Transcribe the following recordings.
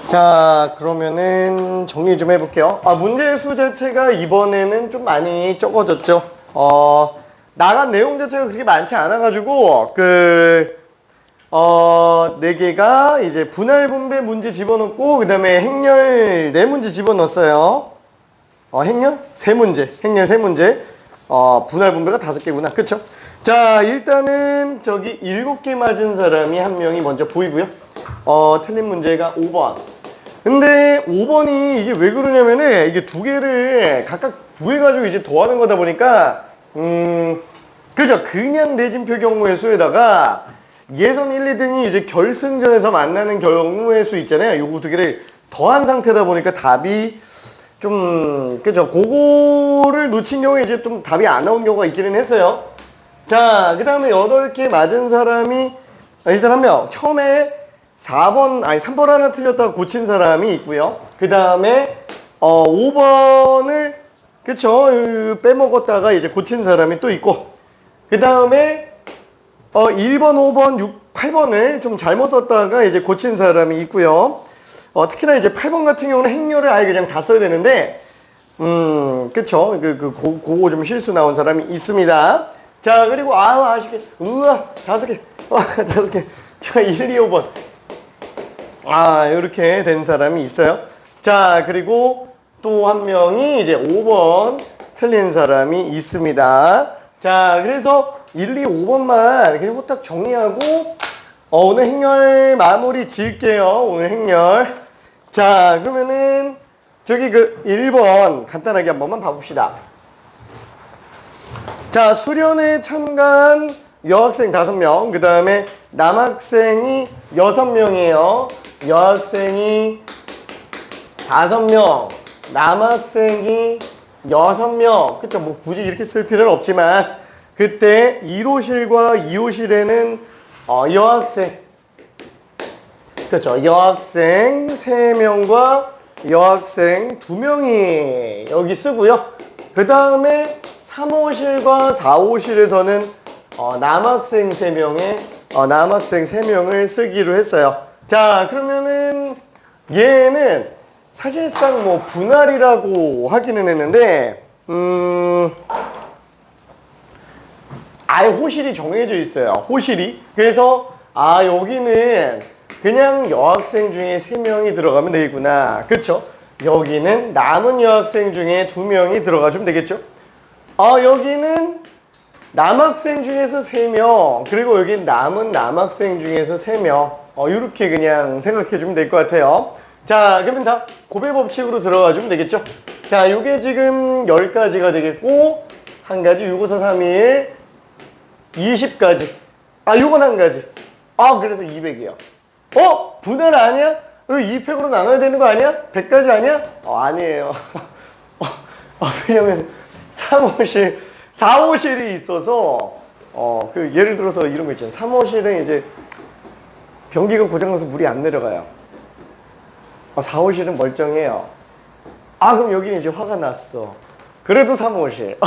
자, 그러면은 정리 좀 해볼게요. 문제 수 자체가 이번에는 좀 많이 적어졌죠. 나간 내용 자체가 그렇게 많지 않아가지고, 4개가 이제 분할 분배 문제 집어넣고, 그 다음에 행렬 4문제 집어넣었어요. 행렬 3문제. 행렬 3문제. 분할 분배가 5개구나. 그쵸? 자, 일단은 저기 7개 맞은 사람이 한 명이 먼저 보이고요. 틀린 문제가 5번. 근데 5번이 이게 왜 그러냐면은 이게 2개를 각각 구해가지고 이제 더하는 거다 보니까, 그죠? 그냥 대진표 경우의 수에다가 예선 1, 2등이 이제 결승전에서 만나는 경우의 수 있잖아요. 요거 2개를 더한 상태다 보니까 답이 좀, 그죠? 그거를 놓친 경우에 이제 좀 답이 안 나온 경우가 있기는 했어요. 자, 그 다음에 8개 맞은 사람이, 일단 한 명. 처음에 3번 하나 틀렸다가 고친 사람이 있고요. 그 다음에, 5번을, 그쵸? 빼먹었다가 이제 고친 사람이 또 있고. 그 다음에, 1번, 5번, 6, 8번을 좀 잘못 썼다가 이제 고친 사람이 있고요. 특히나 이제 8번 같은 경우는 행렬을 아예 그냥 다 써야 되는데, 그쵸? 그거 좀 실수 나온 사람이 있습니다. 자, 그리고, 아쉽게, 5개. 5개. 자, 1, 2, 5번. 이렇게 된 사람이 있어요. 자, 그리고 또 한 명이 이제 5번 틀린 사람이 있습니다. 자, 그래서 1, 2, 5번만 그냥 후딱 정리하고, 오늘 행렬 마무리 지을게요. 오늘 행렬. 자, 그러면은, 저기 1번 간단하게 한 번만 봐봅시다. 자, 수련회 참가한 여학생 5명, 그 다음에 남학생이 6명이에요. 여학생이 5명, 남학생이 6명. 그쵸? 뭐 굳이 이렇게 쓸 필요는 없지만, 그때 1호실과 2호실에는 여학생, 그쵸? 여학생 3명과 여학생 2명이 여기 쓰고요. 그 다음에 3호실과 4호실에서는 남학생 3명에 남학생 3명을 쓰기로 했어요. 자, 그러면은 얘는 사실상 뭐 분할이라고 하기는 했는데 아예 호실이 정해져 있어요. 호실이. 그래서 여기는 그냥 여학생 중에 3명이 들어가면 되겠구나. 그쵸? 여기는 남은 여학생 중에 2명이 들어가주면 되겠죠? 여기는 남학생 중에서 3명, 그리고 여기 남은 남학생 중에서 3명. 이렇게 그냥 생각해주면 될 것 같아요. 자, 그러면 다 고배 법칙으로 들어가주면 되겠죠? 자, 요게 지금 10가지가 되겠고, 한 가지, 6, 5, 4, 3, 2, 1, 20가지. 요건 한 가지. 그래서 200이요. 분할 아니야? 이거 2팩으로 나눠야 되는 거 아니야? 100가지 아니야? 아니에요. 왜냐면 3호실, 4호실이 있어서 예를 들어서 이런 거 있잖아요. 3호실에 이제 변기가 고장나서 물이 안 내려가요. 4호실은 멀쩡해요. 그럼 여기는 이제 화가 났어. 그래도 3호실.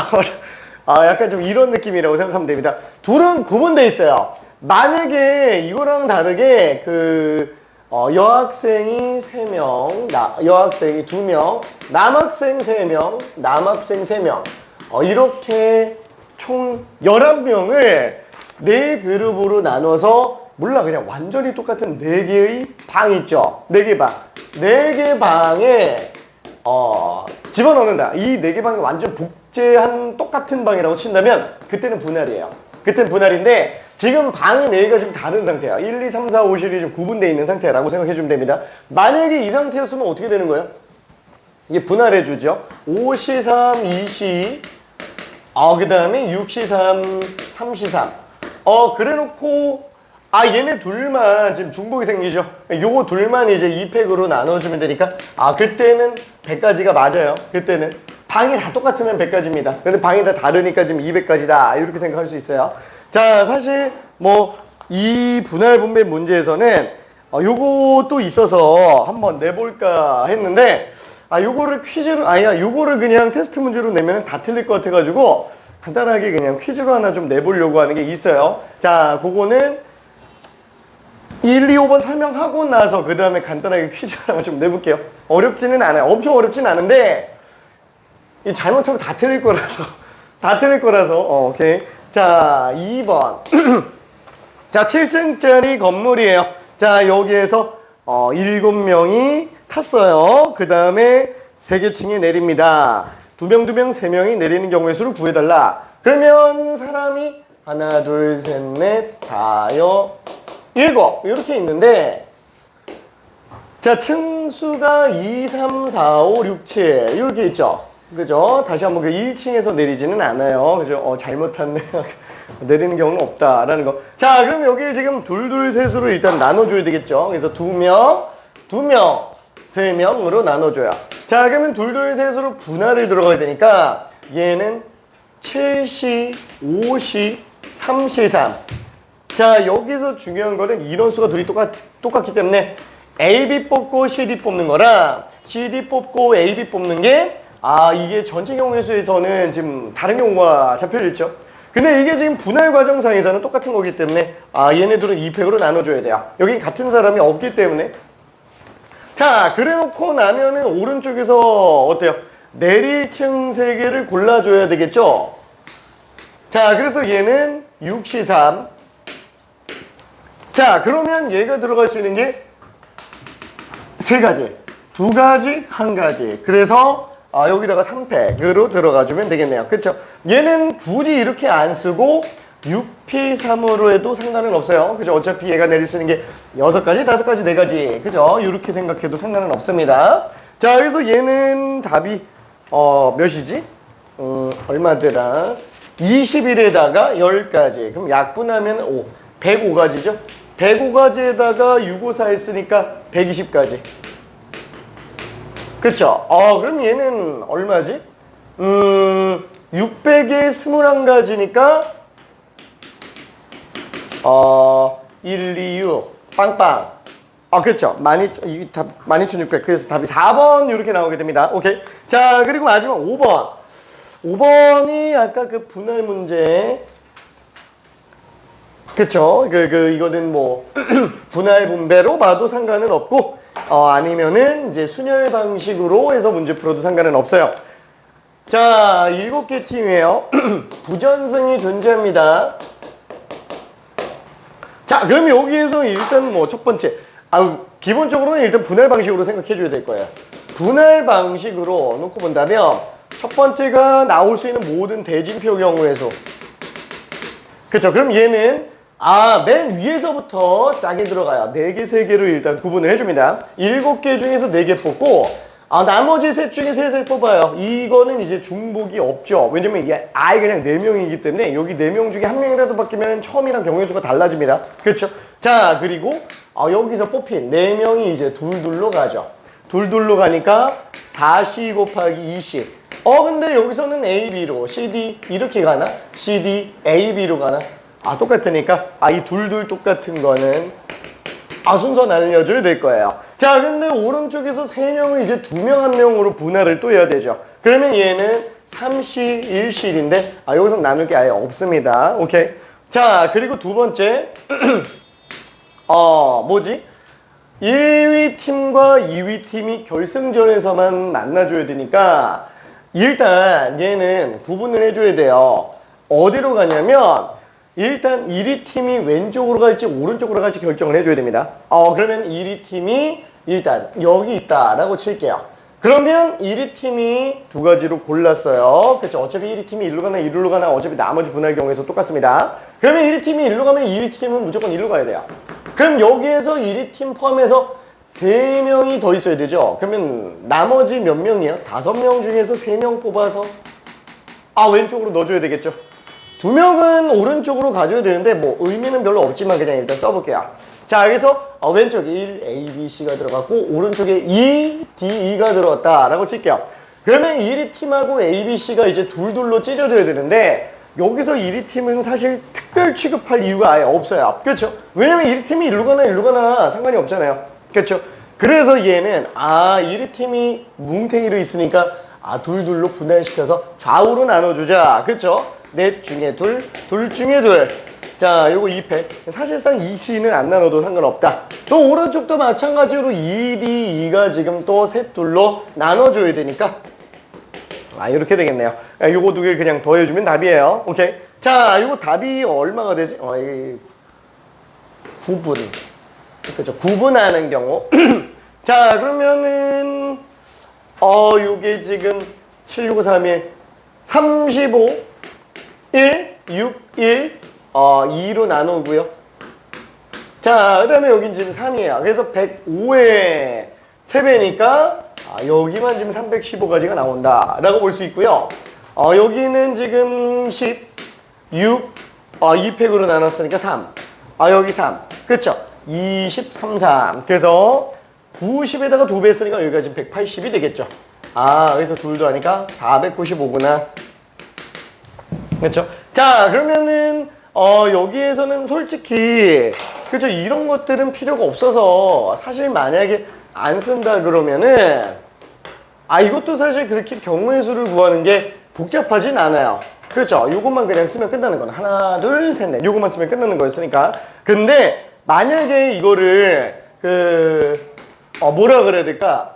약간 좀 이런 느낌이라고 생각하면 됩니다. 둘은 구분되어 있어요. 만약에 이거랑 다르게 여학생이 3명, 여학생이 2명, 남학생 3명, 남학생 3명. 이렇게 총 11명을 4그룹으로 나눠서 그냥 완전히 똑같은 4개의 방 있죠. 4개 방. 4개 방에 집어넣는다. 이 4개 방이 완전 복제한 똑같은 방이라고 친다면 그때는 분할이에요. 그때는 분할인데 지금 방이 4개가 지금 다른 상태야. 1, 2, 3, 4, 5실이 좀 구분되어 있는 상태라고 생각해주면 됩니다. 만약에 이 상태였으면 어떻게 되는 거예요? 이게 분할해주죠. 5시 3, 2시, 그 다음에 6시 3, 3시 3. 그래놓고, 얘네 둘만 지금 중복이 생기죠. 요거 둘만 이제 2팩으로 나눠주면 되니까, 그때는 100가지가 맞아요. 그때는. 방이 다 똑같으면 100가지입니다. 근데 방이 다 다르니까 지금 200가지다. 이렇게 생각할 수 있어요. 자, 사실, 이 분할 분배 문제에서는, 요것도 있어서 한번 내볼까 했는데, 요거를 퀴즈로, 요거를 그냥 테스트 문제로 내면 다 틀릴 것 같아가지고, 간단하게 그냥 퀴즈로 하나 좀 내보려고 하는 게 있어요. 자, 그거는 1, 2, 5번 설명하고 나서 그 다음에 간단하게 퀴즈 하나 좀 내볼게요. 어렵지는 않아요. 엄청 어렵진 않은데 이 잘못하면 다 틀릴 거라서 다 틀릴 거라서 오케이. 자, 2번 자, 7층짜리 건물이에요. 자, 여기에서 7명이 탔어요. 그 다음에 3개 층에 내립니다. 2명, 2명, 3명이 내리는 경우의 수를 구해달라. 그러면 사람이 하나, 둘, 셋, 넷, 다여, 7 이렇게 있는데 자, 층수가 2, 3, 4, 5, 6, 7 이렇게 있죠. 그죠? 다시 한번 그 1층에서 내리지는 않아요. 그죠? 잘못했네. 내리는 경우는 없다라는 거. 자, 그럼 여기를 지금 둘, 둘, 셋으로 일단 나눠줘야 되겠죠. 그래서 2명, 2명, 3명으로 나눠줘요. 자, 그러면 둘, 둘, 셋으로 분할을 들어가야 되니까 얘는 7시, 5시, 3시, 3. 자, 여기서 중요한 거는 인원수가 둘이 똑같기 때문에 AB 뽑고 CD 뽑는 거랑 CD 뽑고 AB 뽑는 게 이게 전체 경우의 수에서는 지금 다른 경우가 잡혀있죠. 근데 이게 지금 분할 과정상에서는 똑같은 거기 때문에 얘네들은 2팩으로 나눠줘야 돼요. 여기 같은 사람이 없기 때문에. 자, 그래놓고 나면은 오른쪽에서 어때요? 내릴 층 3개를 골라줘야 되겠죠? 자, 그래서 얘는 6시 3. 자, 그러면 얘가 들어갈 수 있는 게 3가지. 2가지, 1가지. 그래서 여기다가 3팩으로 들어가주면 되겠네요. 그쵸? 얘는 굳이 이렇게 안 쓰고 6P3으로 해도 상관은 없어요. 그죠? 어차피 얘가 내릴 수 있는 게 6가지, 5가지, 4가지. 그죠? 이렇게 생각해도 상관은 없습니다. 자, 그래서 얘는 답이 몇이지? 얼마더라? 21에다가 10가지. 그럼 약분하면 5. 105가지죠? 105가지에다가 654 했으니까 120가지. 그쵸? 그럼 얘는 얼마지? 600에 21가지니까 1, 2, 6 빵빵. 그쵸? 12,600. 그래서 답이 4번 이렇게 나오게 됩니다. 오케이. 자, 그리고 마지막 5번. 5번이 아까 그 분할 문제. 그쵸? 이거는 뭐, 분할 분배로 봐도 상관은 없고, 아니면은 이제 순열 방식으로 해서 문제 풀어도 상관은 없어요. 자, 7개 팀이에요. 부전승이 존재합니다. 자, 그럼 여기에서 일단 뭐 첫 번째, 기본적으로는 일단 분할 방식으로 생각해 줘야 될 거예요. 분할 방식으로 놓고 본다면, 첫 번째가 나올 수 있는 모든 대진표 경우에서, 그쵸? 그럼 얘는 맨 위에서부터 짝이 들어가요. 4개, 3개로 일단 구분을 해줍니다. 7개 중에서 4개 뽑고, 나머지 셋 중에 셋을 뽑아요. 이거는 이제 중복이 없죠. 왜냐면 이게 그냥 4명이기 때문에 여기 4명 중에 1명이라도 바뀌면 처음이랑 경우의 수가 달라집니다. 그렇죠? 자, 그리고 여기서 뽑힌 4명이 이제 둘둘로 가죠. 둘둘로 가니까 4C 곱하기 2C. 근데 여기서는 A, B로, CD 이렇게 가나? CD, A, B로 가나? 똑같으니까 이 둘둘 똑같은 거는 순서 알려줘야 될 거예요. 자, 근데 오른쪽에서 3명을 이제 2명 1명으로 분할을 또 해야 되죠. 그러면 얘는 3실, 1실인데 여기서 나눌 게 아예 없습니다. 오케이. 자, 그리고 두 번째 뭐지? 1위 팀과 2위 팀이 결승전에서만 만나줘야 되니까 일단 얘는 구분을 해줘야 돼요. 어디로 가냐면 일단 1위 팀이 왼쪽으로 갈지 오른쪽으로 갈지 결정을 해줘야 됩니다. 그러면 1위 팀이 일단 여기 있다라고 칠게요. 그러면 1위 팀이 2가지로 골랐어요. 그렇죠? 어차피 1위 팀이 일로 가나 이리로 가나 어차피 나머지 분할 경우에서 똑같습니다. 그러면 1위 팀이 일로 가면 2위 팀은 무조건 일로 가야 돼요. 그럼 여기에서 1위 팀 포함해서 3명이 더 있어야 되죠. 그러면 나머지 몇 명이에요? 5명 중에서 3명 뽑아서 왼쪽으로 넣어줘야 되겠죠. 2명은 오른쪽으로 가줘야 되는데 뭐 의미는 별로 없지만 그냥 일단 써볼게요. 자, 여기서 왼쪽에 1, A, B, C가 들어갔고 오른쪽에 2, D, E가 들어갔다라고 칠게요. 그러면 1위 팀하고 A, B, C가 이제 둘둘로 찢어져야 되는데 여기서 1위 팀은 사실 특별 취급할 이유가 아예 없어요. 그렇죠? 왜냐면 1위 팀이 일로 가나 상관이 없잖아요. 그렇죠? 그래서 얘는 1위 팀이 뭉탱이로 있으니까 둘둘로 분할시켜서 좌우로 나눠주자. 그렇죠? 넷 중에 둘, 둘 중에 둘. 자, 요거 2패. 사실상 2C는 안 나눠도 상관없다. 또 오른쪽도 마찬가지로 2D2가 지금 또 셋 둘로 나눠줘야 되니까 이렇게 되겠네요. 요거 두 개 그냥 더해주면 답이에요. 오케이. 자, 요거 답이 얼마가 되지? 9분. 그죠? 9분하는 경우. 자, 그러면은 요게 지금 7, 6, 3, 1, 35, 1, 6, 1, 2로 나누고요. 자, 그 다음에 여긴 지금 3이에요. 그래서 105에 3배니까 여기만 지금 315가지가 나온다 라고 볼 수 있고요. 여기는 지금 10, 6, 2팩으로 나눴으니까 3. 여기 3. 그쵸? 23, 3. 그래서 90에다가 2배 했으니까 여기가 지금 180이 되겠죠. 그래서 둘도 하니까 495구나. 그렇죠? 자, 그러면은 여기에서는 솔직히 그죠? 이런 것들은 필요가 없어서 사실 만약에 안 쓴다 그러면은 이것도 사실 그렇게 경우의 수를 구하는 게 복잡하진 않아요. 그렇죠? 요것만 그냥 쓰면 끝나는 건 하나, 둘, 셋, 넷. 요것만 쓰면 끝나는 거였으니까. 근데 만약에 이거를 뭐라 그래야 될까?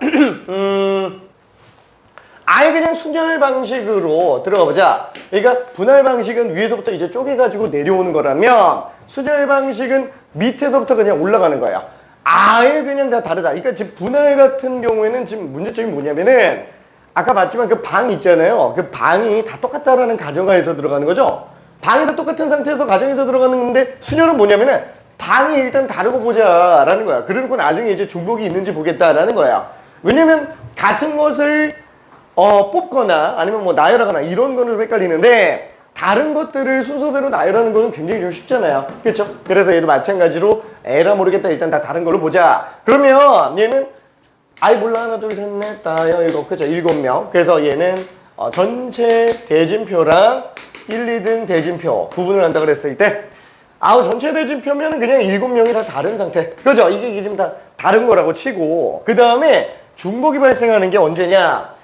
아예 그냥 순열 방식으로 들어가 보자. 그러니까 분할 방식은 위에서부터 이제 쪼개가지고 내려오는 거라면 순열 방식은 밑에서부터 그냥 올라가는 거예요. 아예 그냥 다 다르다. 그러니까 지금 분할 같은 경우에는 지금 문제점이 뭐냐면은 아까 봤지만 그 방 있잖아요. 그 방이 다 똑같다라는 가정하에서 들어가는 거죠. 방이 다 똑같은 상태에서 가정에서 들어가는 건데 순열은 뭐냐면은 방이 일단 다르고 보자라는 거야. 그러고 나중에 이제 중복이 있는지 보겠다라는 거야. 왜냐면 같은 것을 뽑거나 아니면 뭐 나열하거나 이런 거는 좀 헷갈리는데 다른 것들을 순서대로 나열하는 거는 굉장히 좀 쉽잖아요. 그렇죠? 그래서 얘도 마찬가지로 에라 모르겠다. 일단 다 다른 걸로 보자. 그러면 얘는 몰라 하나 둘 셋 넷 다 일곱 그죠? 7명. 그래서 얘는 전체 대진표랑 1, 2등 대진표 구분을 한다 그랬을 때 전체 대진표면 그냥 7명이 다 다른 상태. 그죠? 이게 지금 다 다른 거라고 치고 그 다음에 중복이 발생하는 게 언제냐?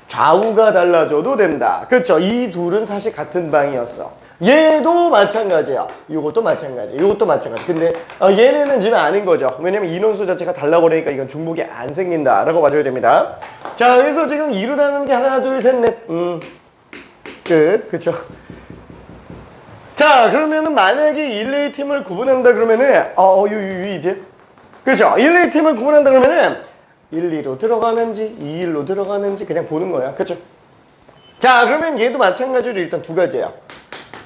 좌우가 달라져도 된다. 그렇죠? 이 둘은 사실 같은 방이었어. 얘도 마찬가지야. 이것도 마찬가지. 이것도 마찬가지. 근데 얘네는 지금 아닌 거죠. 왜냐면 인원수 자체가 달라버리니까 이건 중복이 안 생긴다라고 봐줘야 됩니다. 자, 그래서 지금 이루라는 게 하나, 둘, 셋, 넷. 끝. 그쵸? 자, 그러면은 만약에 1, 2팀을 구분한다 그러면은 이게 그죠? 1, 2팀을 구분한다 그러면은 1, 2로 들어가는지 2, 1로 들어가는지 그냥 보는 거야. 그쵸? 자, 그러면 얘도 마찬가지로 일단 두 가지예요.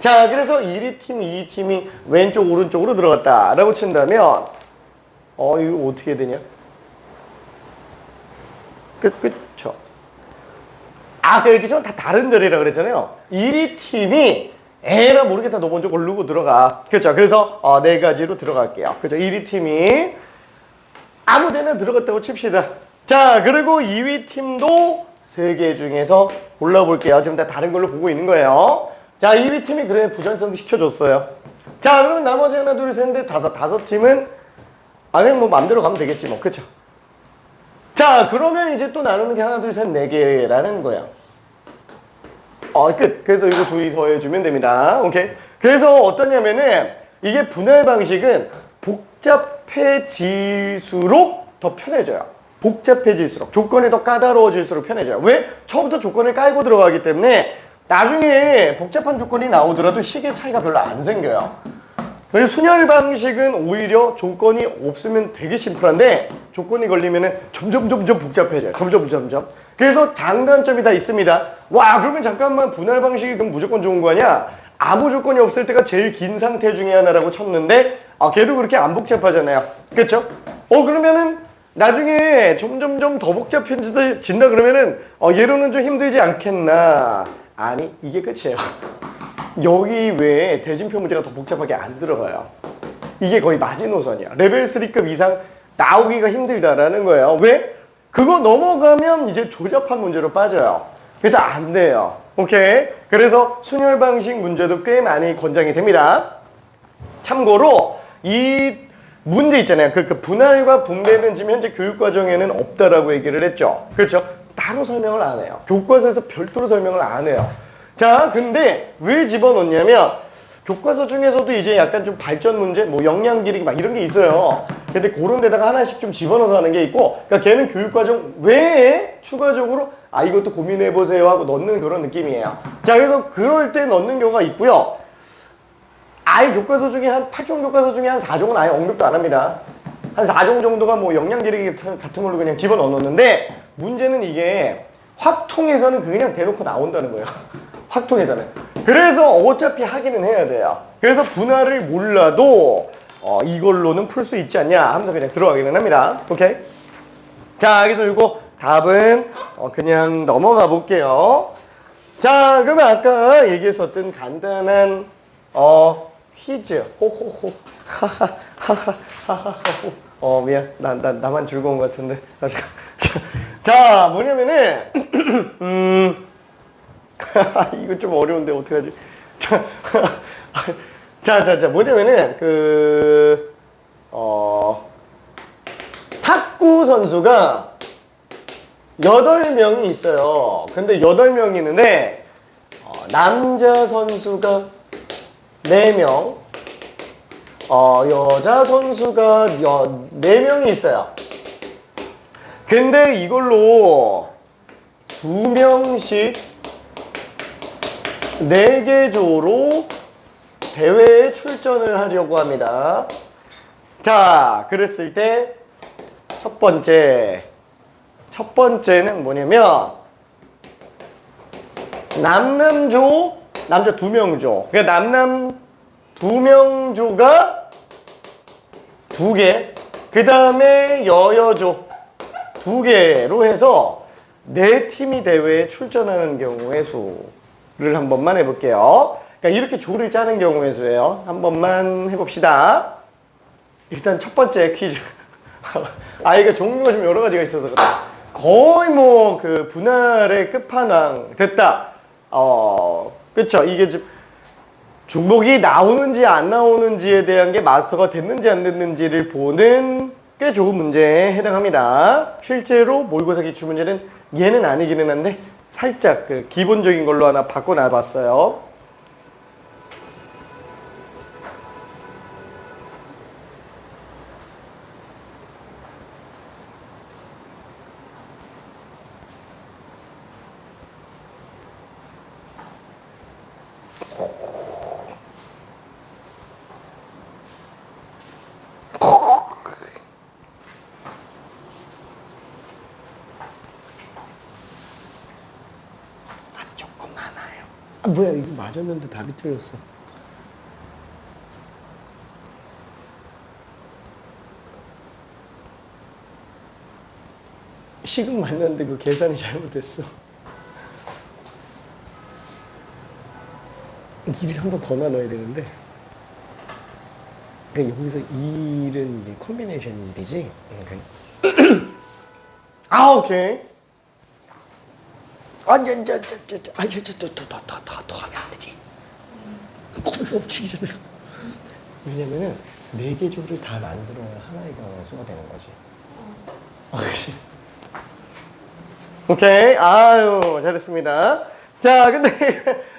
자, 그래서 1, 2팀, 2, 2팀이 왼쪽, 오른쪽으로 들어갔다 라고 친다면 이거 어떻게 되냐? 그쵸? 여기 좀 다 다른 자리라 그랬잖아요. 1, 2팀이 에라 모르겠다. 너 먼저 고르고 들어가. 그렇죠? 그래서 네 가지로 들어갈게요. 그죠? 1위 팀이 아무 데나 들어갔다고 칩시다. 자, 그리고 2위 팀도 3개 중에서 골라볼게요. 지금 다 다른 걸로 보고 있는 거예요. 자, 2위 팀이 그래 부전성 시켜줬어요. 자, 그러면 나머지 하나, 둘, 셋, 넷, 다섯 팀은 그냥 뭐 맘대로 가면 되겠지 뭐. 그쵸? 자, 그러면 이제 또 나누는 게 하나, 둘, 셋, 4개라는 거야. 끝. 그래서 이거 둘이 더해주면 됩니다. 오케이. 그래서 어떠냐면은 이게 분할 방식은 복잡해질수록 더 편해져요. 복잡해질수록. 조건이 더 까다로워질수록 편해져요. 왜? 처음부터 조건을 깔고 들어가기 때문에 나중에 복잡한 조건이 나오더라도 식의 차이가 별로 안 생겨요. 그래서 순열 방식은 오히려 조건이 없으면 되게 심플한데 조건이 걸리면은 점점 복잡해져요. 점점. 그래서 장단점이 다 있습니다. 와, 그러면 잠깐만 분할 방식이 그럼 무조건 좋은 거 아니야? 아무 조건이 없을 때가 제일 긴 상태 중에 하나라고 쳤는데 걔도 그렇게 안 복잡하잖아요. 그렇죠? 그러면은 나중에 점점 더 복잡해진다 그러면은 얘로는 좀 힘들지 않겠나? 아니, 이게 끝이에요. 여기 외에 대진표 문제가 더 복잡하게 안 들어가요. 이게 거의 마지노선이야. 레벨 3급 이상 나오기가 힘들다라는 거예요. 왜? 그거 넘어가면 이제 조잡한 문제로 빠져요. 그래서 안 돼요. 오케이? 그래서 순열 방식 문제도 꽤 많이 권장이 됩니다. 참고로 이 문제 있잖아요. 그 분할과 분배는 지금 현재 교육과정에는 없다라고 얘기를 했죠. 그렇죠? 따로 설명을 안 해요. 교과서에서 별도로 설명을 안 해요. 자, 근데 왜 집어넣냐면 교과서 중에서도 이제 약간 좀 발전 문제, 뭐 영양 기르기 막 이런 게 있어요. 근데 그런 데다가 하나씩 좀 집어넣어서 하는 게 있고, 그러니까 걔는 교육과정 외에 추가적으로 이것도 고민해보세요 하고 넣는 그런 느낌이에요. 자, 그래서 그럴 때 넣는 경우가 있고요. 아예 교과서 중에 한 8종 교과서 중에 한 4종은 아예 언급도 안 합니다. 한 4종 정도가 뭐 영양 기르기 같은 걸로 그냥 집어넣었는데 문제는 이게 확통에서는 그냥 대놓고 나온다는 거예요. 확통에서는. 그래서 어차피 하기는 해야 돼요. 그래서 분할을 몰라도 이걸로는 풀 수 있지 않냐 하면서 그냥 들어가기는 합니다. 오케이? 자, 그래서 이거 답은 그냥 넘어가 볼게요. 자, 그러면 아까 얘기했었던 간단한 퀴즈. 호호호. 하하하하하하. 미안. 나만 즐거운 것 같은데. 자, 뭐냐면은 이거 좀 어려운데 어떡하지? 자, 뭐냐면은 탁구 선수가 8명이 있어요. 근데 8명이 있는데 남자 선수가 4명, 여자 선수가 4명이 있어요. 근데 이걸로 2명씩 4개 조로 대회에 출전을 하려고 합니다. 자, 그랬을 때 첫 번째는 뭐냐면 남남조, 남자 2명조. 그러니까 남남 2명조가 2개, 그 다음에 여여조 2개로 해서 4팀이 대회에 출전하는 경우의 수를 한 번만 해볼게요. 그러니까 이렇게 조를 짜는 경우의 수예요. 한 번만 해봅시다. 일단 첫 번째 퀴즈. 이거 종류가 좀 여러 가지가 있어서 그래. 거의 뭐 그 분할의 끝판왕 됐다. 그쵸. 이게 좀 중복이 나오는지 안 나오는지에 대한 게 마스터가 됐는지 안 됐는지를 보는 꽤 좋은 문제에 해당합니다. 실제로 모의고사 기출 문제는 얘는 아니기는 한데 살짝 그 기본적인 걸로 하나 바꿔놔봤어요. 조금 많아요. 뭐야, 이거 맞았는데 답이 틀렸어. 식은 맞는데 그 계산이 잘못됐어. 1을 한 번 더 나눠야 되는데. 그러니까 여기서 1은 콤비네이션 1이지? 오케이. 더 하면 안 되지. 법칙이잖아요. 왜냐면은 4개 조를 다 만들어야 하나의 경우의 수가 되는 거지. 그치? 오케이. 잘했습니다. 자, 근데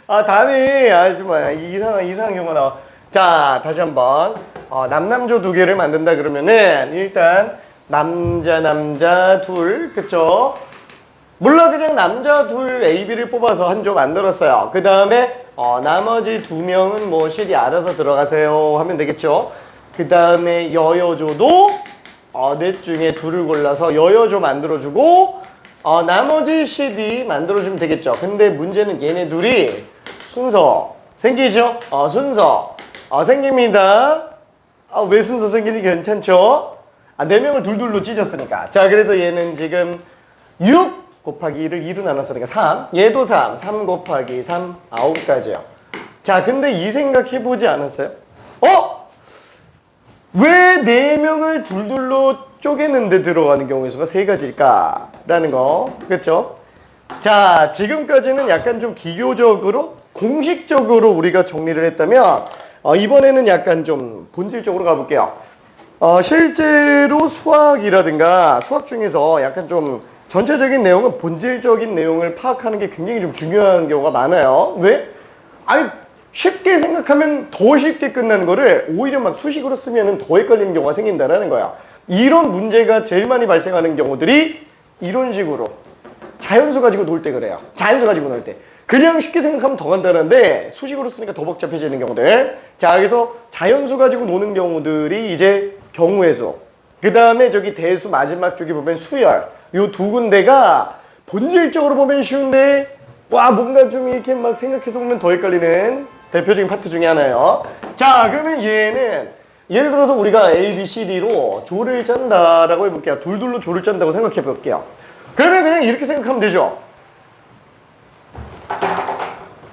답이 좀 이상한 경우가 나와. 자, 다시 한번 남남조 2개를 만든다 그러면은 일단 남자 둘, 그쵸? 물론 그냥 남자 둘 AB를 뽑아서 한 조 만들었어요. 그 다음에 나머지 2명은 뭐 실이 알아서 들어가세요 하면 되겠죠. 그 다음에 여여조도 넷 중에 2를 골라서 여여조 만들어주고 나머지 CD 만들어주면 되겠죠. 근데 문제는 얘네 둘이 순서 생기죠? 순서 생깁니다. 왜 순서 생기지? 괜찮죠? 4명을 둘둘로 찢었으니까. 자, 그래서 얘는 지금 6 곱하기 1을 2로 나눴으니까 3. 얘도 3. 3 곱하기 3, 9가지요. 자, 근데 이 생각 해보지 않았어요? 왜 4명을 둘둘로 쪼개는데 들어가는 경우의 수가 3가지일까? 라는 거. 그렇죠? 자, 지금까지는 약간 좀 기교적으로, 공식적으로 우리가 정리를 했다면 이번에는 약간 좀 본질적으로 가볼게요. 실제로 수학이라든가 수학 중에서 약간 좀 전체적인 내용은 본질적인 내용을 파악하는 게 굉장히 좀 중요한 경우가 많아요. 왜? 아니, 쉽게 생각하면 더 쉽게 끝나는 거를 오히려 막 수식으로 쓰면 더 헷갈리는 경우가 생긴다는 거야. 이런 문제가 제일 많이 발생하는 경우들이 이런 식으로 자연수 가지고 놀 때 그래요. 자연수 가지고 놀 때. 그냥 쉽게 생각하면 더 간단한데 수식으로 쓰니까 더 복잡해지는 경우들. 자, 여기서 자연수 가지고 노는 경우들이 이제 경우의 수. 그 다음에 저기 대수 마지막 쪽에 보면 수열. 요 두 군데가 본질적으로 보면 쉬운데 와 뭔가 좀 이렇게 막 생각해서 보면 더 헷갈리는 대표적인 파트 중에 하나예요. 자, 그러면 얘는 예를 들어서 우리가 A, B, C, D로 조를 짠다라고 해볼게요. 둘둘로 조를 짠다고 생각해 볼게요. 그러면 그냥 이렇게 생각하면 되죠.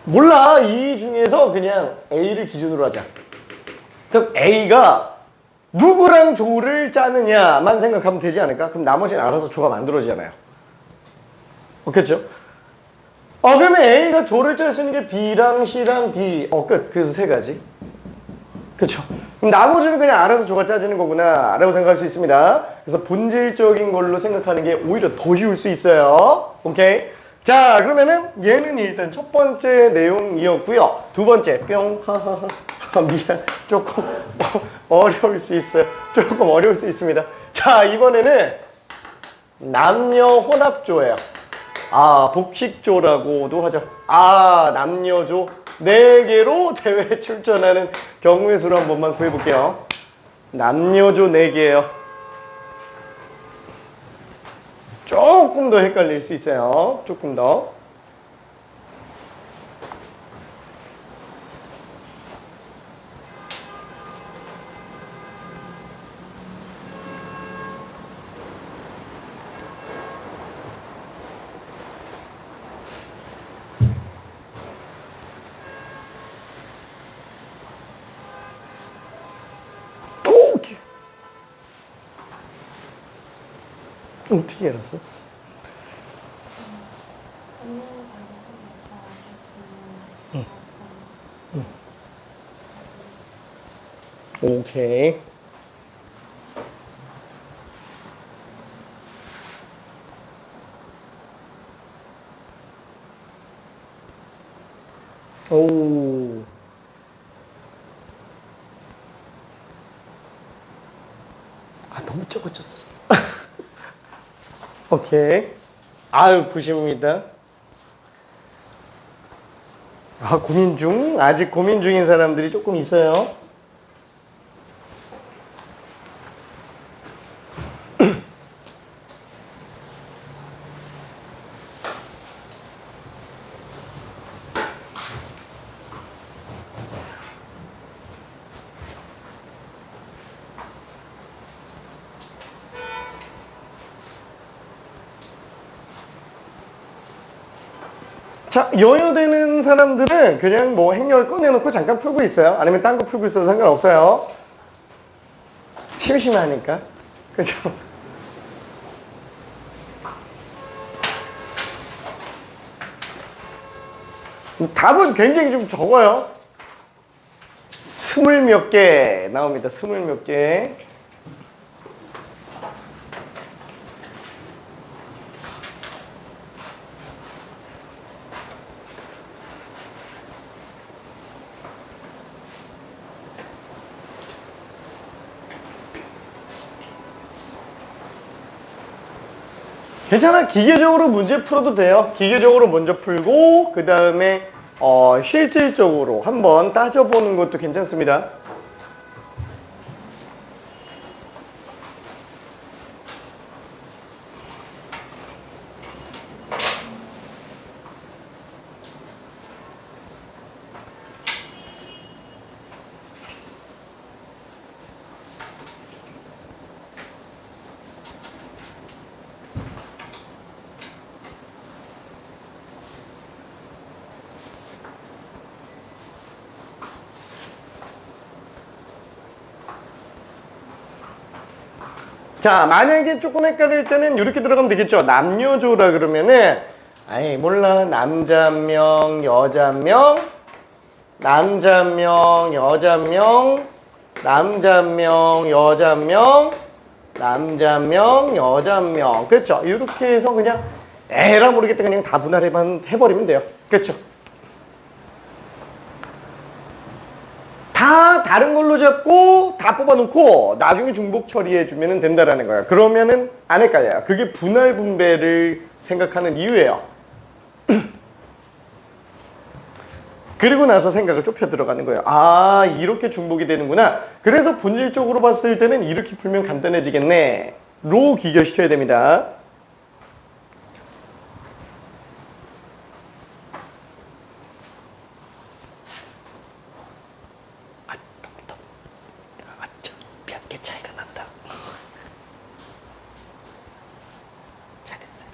몰라. 이 중에서 그냥 A를 기준으로 하자. 그럼 A가 누구랑 조를 짜느냐만 생각하면 되지 않을까? 그럼 나머지는 알아서 조가 만들어지잖아요. 그렇겠죠? 그러면 A가 조를 짤 수 있는 게 B랑 C랑 D. 끝. 그래서 세 가지. 그쵸? 그럼 나머지는 그냥 알아서 조가 짜지는 거구나 라고 생각할 수 있습니다. 그래서 본질적인 걸로 생각하는 게 오히려 더 쉬울 수 있어요. 오케이? 자, 그러면은 얘는 일단 첫 번째 내용이었고요. 두 번째 뿅 하하하 미안 조금 어려울 수 있어요. 조금 어려울 수 있습니다. 자, 이번에는 남녀 혼합조예요. 복식조라고도 하죠. 남녀조 4개로 대회에 출전하는 경우의 수를 한 번만 구해볼게요. 남녀조 4개예요. 조금 더 헷갈릴 수 있어요. 조금 더. 어떻게 알았어? 오케이. 오. 너무 적어졌어. 오케이. 아유, 90입니다. 고민 중? 아직 고민 중인 사람들이 조금 있어요. 자, 여유되는 사람들은 그냥 뭐 행렬 꺼내놓고 잠깐 풀고 있어요. 아니면 딴 거 풀고 있어도 상관없어요. 심심하니까. 그죠? 답은 굉장히 좀 적어요. 20몇 개 나옵니다. 20몇 개. 괜찮아. 기계적으로 문제 풀어도 돼요. 기계적으로 먼저 풀고 그 다음에 실질적으로 한번 따져보는 것도 괜찮습니다. 자, 만약에 조금 헷갈릴 때는 이렇게 들어가면 되겠죠. 남녀조라 그러면은 아이 몰라. 남자 한 명, 여자 한 명, 남자 한 명, 여자 한 명, 남자 한 명, 여자 한 명, 남자 한 명, 여자 한 명. 그쵸? 이렇게 해서 그냥 에라 모르겠다 그냥 다 분할해버리면 돼요. 그쵸? 다 다른 걸로 잡고 다 뽑아놓고 나중에 중복 처리해주면 된다라는 거예요. 그러면은 안 헷갈려요. 그게 분할 분배를 생각하는 이유예요. 그리고 나서 생각을 좁혀 들어가는 거예요. 아, 이렇게 중복이 되는구나. 그래서 본질적으로 봤을 때는 이렇게 풀면 간단해지겠네. 로 귀결시켜야 됩니다. 몇 개 차이가 난다. 잘했어요.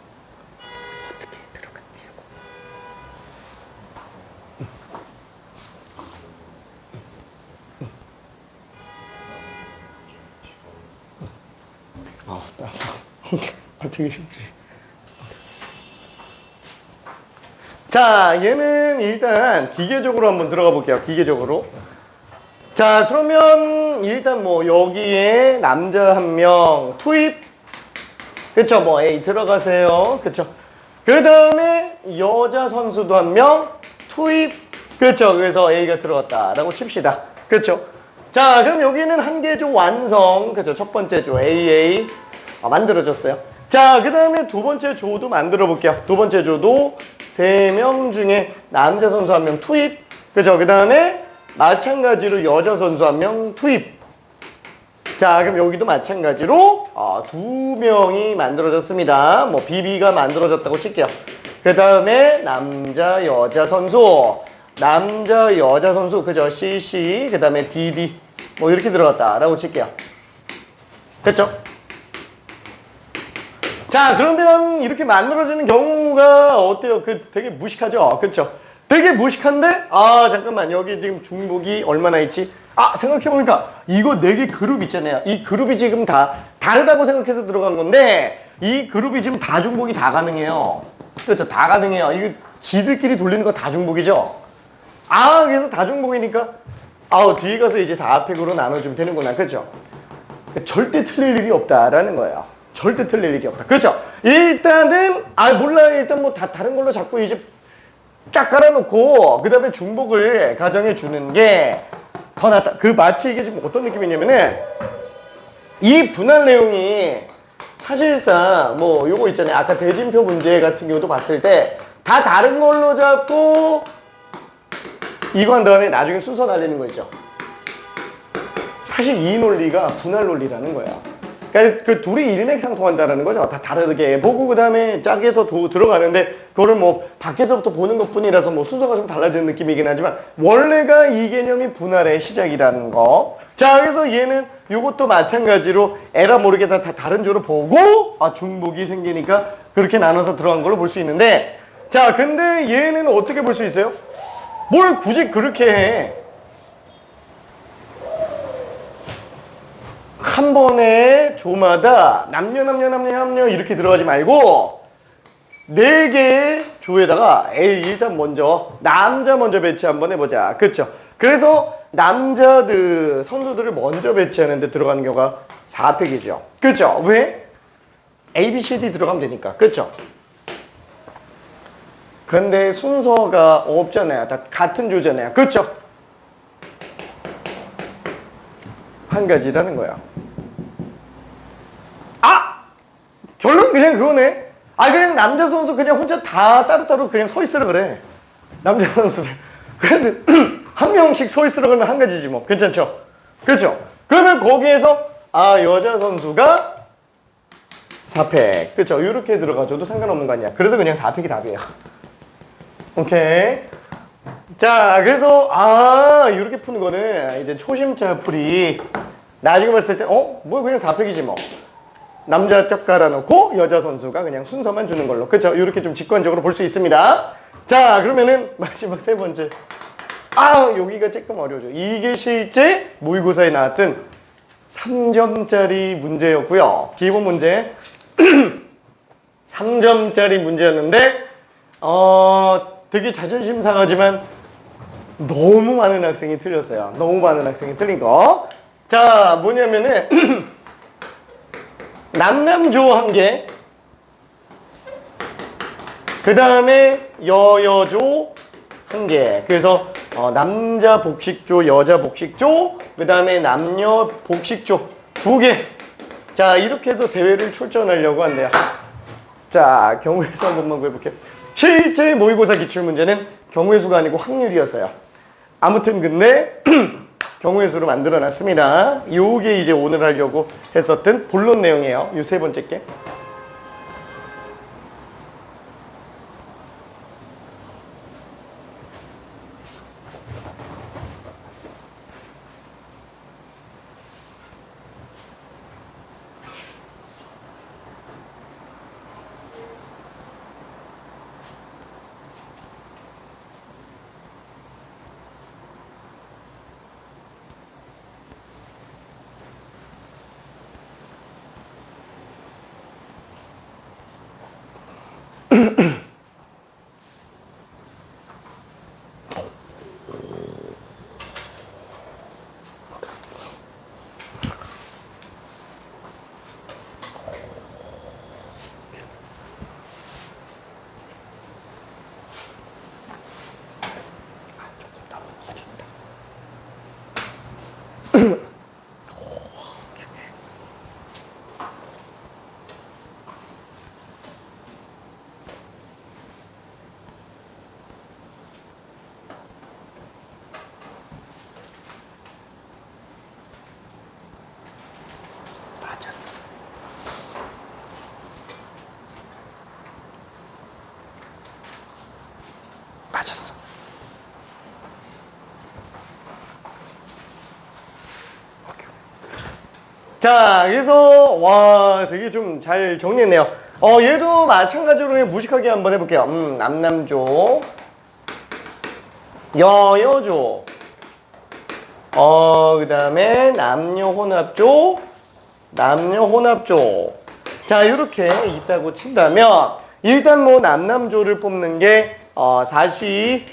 어떻게 들어갔지? 되게 쉽지. 자, 얘는 일단 기계적으로 한번 들어가 볼게요. 기계적으로. 자, 그러면 일단 뭐 여기에 남자 한 명 투입. 그쵸? 뭐 A 들어가세요. 그쵸? 그 다음에 여자 선수도 한 명 투입. 그쵸? 그래서 A가 들어갔다라고 칩시다. 그쵸? 자, 그럼 여기는 한 개 조 완성. 그쵸? 첫 번째 조 AA 만들어졌어요. 자, 그 다음에 두 번째 조도 만들어 볼게요. 두 번째 조도 3명 중에 남자 선수 한 명 투입. 그죠? 그 다음에 마찬가지로 여자 선수 한 명 투입. 자, 그럼 여기도 마찬가지로 2명이 만들어졌습니다. 뭐 BB가 만들어졌다고 칠게요. 그 다음에 남자 여자 선수, 남자 여자 선수, 그죠? CC, 그 다음에 DD 뭐 이렇게 들어갔다라고 칠게요. 됐죠? 자, 그러면 이렇게 만들어지는 경우가 어때요? 되게 무식하죠? 그쵸? 되게 무식한데, 잠깐만, 여기 지금 중복이 얼마나 있지? 생각해보니까, 이거 4개 그룹 있잖아요. 이 그룹이 지금 다 다르다고 생각해서 들어간 건데, 이 그룹이 지금 다 중복이 다 가능해요. 그렇죠? 다 가능해요. 이거 지들끼리 돌리는 거 다 중복이죠? 그래서 다 중복이니까, 뒤에 가서 이제 4팩으로 나눠주면 되는구나. 그렇죠? 절대 틀릴 일이 없다라는 거예요. 절대 틀릴 일이 없다. 그렇죠? 일단은, 몰라. 일단 뭐 다 다른 걸로 자꾸 이제 쫙 깔아놓고, 그 다음에 중복을 가정해 주는 게 더 낫다. 마치 이게 지금 어떤 느낌이냐면은, 이 분할 내용이 사실상 뭐 요거 있잖아요. 아까 대진표 문제 같은 경우도 봤을 때, 다 다른 걸로 잡고, 이거 한 다음에 나중에 순서 날리는 거 있죠. 사실 이 논리가 분할 논리라는 거예요. 그러니까 그 둘이 일맥상통한다는 거죠. 다 다르게 보고 그 다음에 짝에서 들어가는데 그거를 뭐 밖에서부터 보는 것뿐이라서 뭐 순서가 좀 달라지는 느낌이긴 하지만 원래가 이 개념이 분할의 시작이라는 거. 자, 그래서 얘는 이것도 마찬가지로 에라 모르게 다 다른 조로 보고 중복이 생기니까 그렇게 나눠서 들어간 걸로 볼 수 있는데, 자, 근데 얘는 어떻게 볼 수 있어요? 뭘 굳이 그렇게 해? 한 번에 조마다 남녀 이렇게 들어가지 말고 4개의 조에다가 일단 먼저 남자 먼저 배치 한번 해보자. 그쵸? 그래서 남자들 선수들을 먼저 배치하는데 들어가는 경우가 4팩이죠. 그쵸? 왜? A, B, C, D 들어가면 되니까. 그쵸? 근데 순서가 없잖아요. 다 같은 조잖아요. 그쵸? 한 가지라는 거야. 결론 그냥 그거네. 그냥 남자 선수 그냥 혼자 다 따로따로 그냥 서 있으라 그래. 남자 선수들. 그런데 한 명씩 서 있으라 그러면 한 가지지 뭐. 괜찮죠? 그렇죠? 그러면 거기에서 여자 선수가 4팩. 그렇죠? 이렇게 들어가줘도 상관없는 거 아니야. 그래서 그냥 4팩이 답이에요. 오케이. 자, 그래서 이렇게 푸는 거는 이제 초심자 풀이 나중에 봤을 때 뭐 그냥 4팩이지 뭐. 남자 짝 깔아놓고 여자 선수가 그냥 순서만 주는 걸로. 그쵸? 이렇게 좀 직관적으로 볼 수 있습니다. 자, 그러면은 마지막 3번째. 여기가 조금 어려워져. 이게 실제 모의고사에 나왔던 3점짜리 문제였고요. 기본 문제. 3점짜리 문제였는데 되게 자존심 상하지만 너무 많은 학생이 틀렸어요. 너무 많은 학생이 틀린 거. 자, 뭐냐면은 남남조 한 개. 그 다음에 여여조 한 개. 그래서 남자 복식조, 여자 복식조, 그 다음에 남녀 복식조 두 개. 자, 이렇게 해서 대회를 출전하려고 한대요. 자, 경우의 수 한 번만 구해볼게요. 실제 모의고사 기출문제는 경우의 수가 아니고 확률이었어요. 아무튼 근데 경우의 수로 만들어놨습니다. 요게 이제 오늘 하려고 했었던 본론 내용이에요. 요 세 번째 게. 맞았어. 자, 그래서 와, 되게 좀 잘 정리했네요. 얘도 마찬가지로 무식하게 한번 해볼게요. 남남조, 여여조, 그 다음에 남녀혼합조, 남녀혼합조. 자, 이렇게 있다고 친다면 일단 뭐 남남조를 뽑는 게 사시,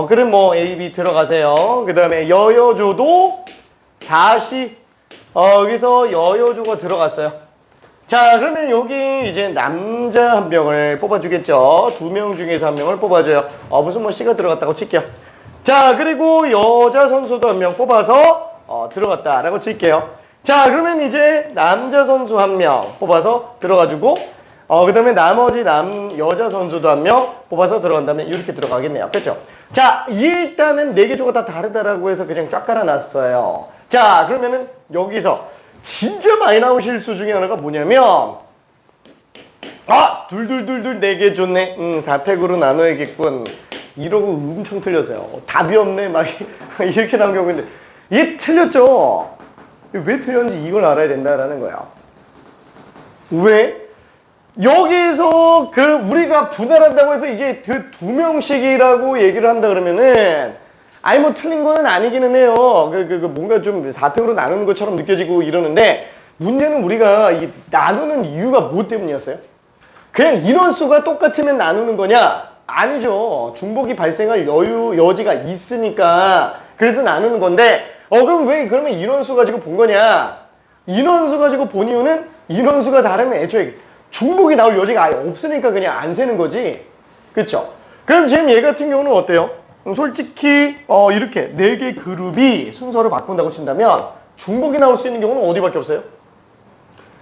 그럼 뭐 A, B 들어가세요. 그 다음에 여여조도 사시, 여기서 여여조가 들어갔어요. 자, 그러면 여기 이제 남자 한 명을 뽑아주겠죠. 두 명 중에서 한 명을 뽑아줘요. 무슨 뭐 C가 들어갔다고 칠게요. 자, 그리고 여자 선수도 한 명 뽑아서 들어갔다라고 칠게요. 자, 그러면 이제 남자 선수 한 명 뽑아서 들어가주고 그 다음에 나머지 여자 선수도 한 명 뽑아서 들어간다면 이렇게 들어가겠네요. 그렇죠? 자, 일단은 네 개 조가 다 다르다라고 해서 그냥 쫙 깔아놨어요. 자, 그러면은 여기서 진짜 많이 나온 실수 중에 하나가 뭐냐면 둘 네 개 줬네. 4팩으로 나눠야겠군. 이러고 엄청 틀렸어요. 답이 없네. 막 이렇게 나온 경우인데 이게 틀렸죠? 왜 틀렸는지 이걸 알아야 된다라는 거야. 왜? 여기서 우리가 분할한다고 해서 이게 그 두 명씩이라고 얘기를 한다 그러면은 아니 뭐 틀린 거는 아니기는 해요. 뭔가 좀 4팩으로 나누는 것처럼 느껴지고 이러는데 문제는 우리가 이 나누는 이유가 뭐 때문이었어요? 그냥 인원수가 똑같으면 나누는 거냐? 아니죠. 중복이 발생할 여지가 있으니까 그래서 나누는 건데 그럼 왜 그러면 인원수 가지고 본 거냐? 인원수 가지고 본 이유는 인원수가 다르면 애초에 중복이 나올 여지가 아예 없으니까 그냥 안 세는 거지. 그쵸? 그럼 지금 얘 같은 경우는 어때요? 솔직히 이렇게 4개 그룹이 순서를 바꾼다고 친다면 중복이 나올 수 있는 경우는 어디밖에 없어요?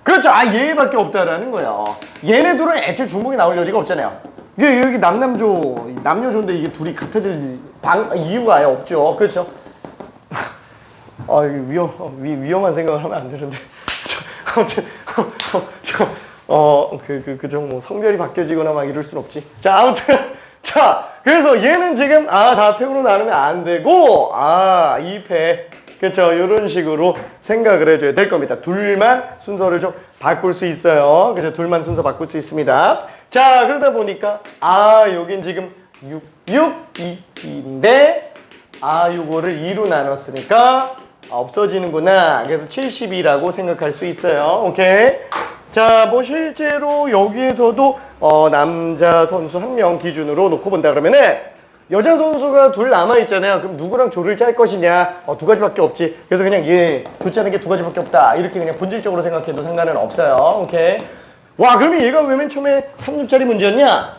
그렇죠. 얘밖에 없다라는 거예요. 얘네들은 애초에 중복이 나올 여지가 없잖아요. 여기 남녀조인데 이게 둘이 같아질 이유가 아예 없죠. 그렇죠? 위험한 생각을 하면 안 되는데. 아무튼, 그죠. 뭐 성별이 바뀌어지거나 막 이럴 순 없지. 자, 아무튼. 자, 그래서 얘는 지금 4팩으로 나누면 안 되고 2팩. 그렇죠. 이런 식으로 생각을 해줘야 될 겁니다. 둘만 순서를 좀 바꿀 수 있어요. 그죠. 둘만 순서 바꿀 수 있습니다. 자, 그러다 보니까 여긴 지금 6, 2인데 요거를 2로 나눴으니까 없어지는구나. 그래서 70이라고 생각할 수 있어요. 오케이. 자, 뭐 실제로 여기에서도 남자 선수 한 명 기준으로 놓고 본다 그러면은 여자 선수가 둘 남아있잖아요. 그럼 누구랑 조를 짤 것이냐? 두 가지밖에 없지. 그래서 그냥 얘 조짜는 게 두 가지밖에 없다. 이렇게 그냥 본질적으로 생각해도 상관은 없어요. 오케이. 와, 그러면 얘가 왜 맨 처음에 3점짜리 문제였냐?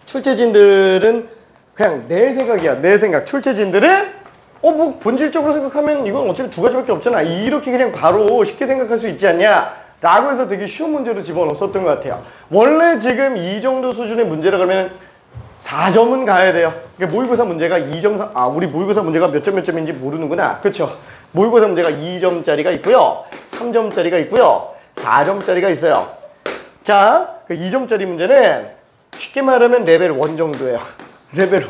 출제진들은 그냥 내 생각이야. 내 생각. 출제진들은 뭐 본질적으로 생각하면 이건 어차피 두 가지밖에 없잖아. 이렇게 그냥 바로 쉽게 생각할 수 있지 않냐? 라고 해서 되게 쉬운 문제로 집어넣었었던 것 같아요. 원래 지금 이 정도 수준의 문제라 그러면 4점은 가야 돼요. 그러니까 모의고사 문제가 2점, 우리 모의고사 문제가 몇 점 몇 점인지 모르는구나. 그렇죠? 모의고사 문제가 2점짜리가 있고요. 3점짜리가 있고요. 4점짜리가 있어요. 자, 그 2점짜리 문제는 쉽게 말하면 레벨 1 정도예요. 레벨 1.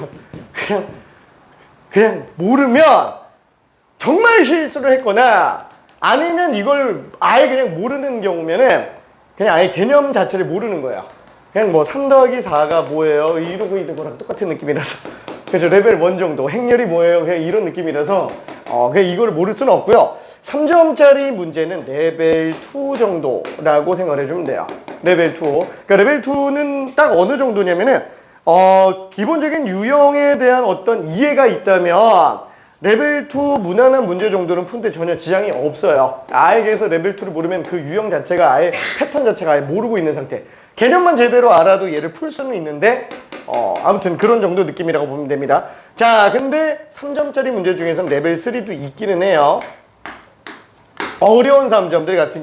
그냥 모르면 정말 실수를 했거나 아니면 이걸 아예 그냥 모르는 경우면은 그냥 아예 개념 자체를 모르는 거예요. 그냥 뭐 3 더하기 4가 뭐예요? 이러고 있는 거랑 똑같은 느낌이라서. 그래서 레벨 1 정도. 행렬이 뭐예요? 그냥 이런 느낌이라서 그냥 이거를 모를 수는 없고요. 3점짜리 문제는 레벨 2 정도라고 생각을 해주면 돼요. 레벨 2. 그러니까 레벨 2는 딱 어느 정도냐면은 기본적인 유형에 대한 어떤 이해가 있다면 레벨 2 무난한 문제 정도는 푸는데 전혀 지장이 없어요. 아예 그래서 레벨 2를 모르면 그 유형 자체가 아예 패턴 자체가 아예 모르고 있는 상태. 개념만 제대로 알아도 얘를 풀 수는 있는데 아무튼 그런 정도 느낌이라고 보면 됩니다. 자, 근데 3점짜리 문제 중에서는 레벨 3도 있기는 해요. 어려운 3점들 같은